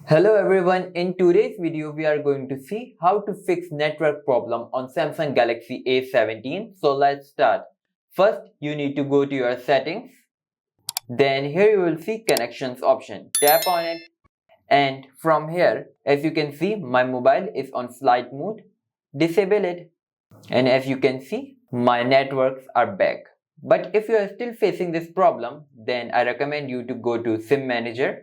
Hello everyone, in today's video we are going to see how to fix network problem on Samsung Galaxy A17. So let's start. First you need to go to your settings. Then here you will see connections option. Tap on it and from here as you can see my mobile is on flight mode. Disable it and as you can see my networks are back. But if you are still facing this problem then I recommend you to go to SIM manager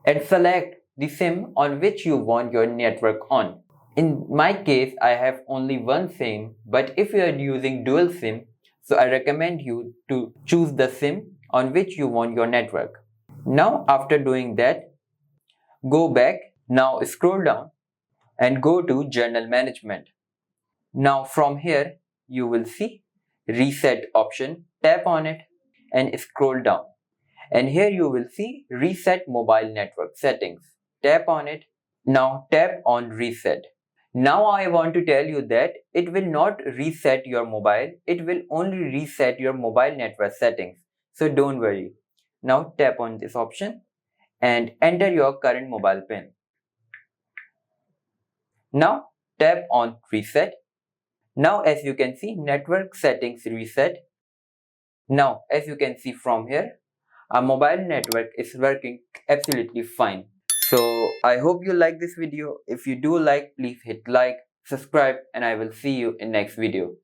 and select the SIM on which you want your network on. In my case, I have only one SIM, but if you are using dual SIM, so I recommend you to choose the SIM on which you want your network. Now, after doing that, go back. Now, scroll down and go to General Management. Now, from here, you will see Reset option. Tap on it and scroll down. And here you will see Reset Mobile Network Settings. Tap on it. Now tap on Reset. Now I want to tell you that it will not reset your mobile. It will only reset your mobile network settings. So don't worry. Now tap on this option and enter your current mobile PIN. Now tap on Reset. Now as you can see network settings reset. Now as you can see from here our mobile network is working absolutely fine. So I hope you like this video. If you do like, please hit like, subscribe, and I will see you in next video.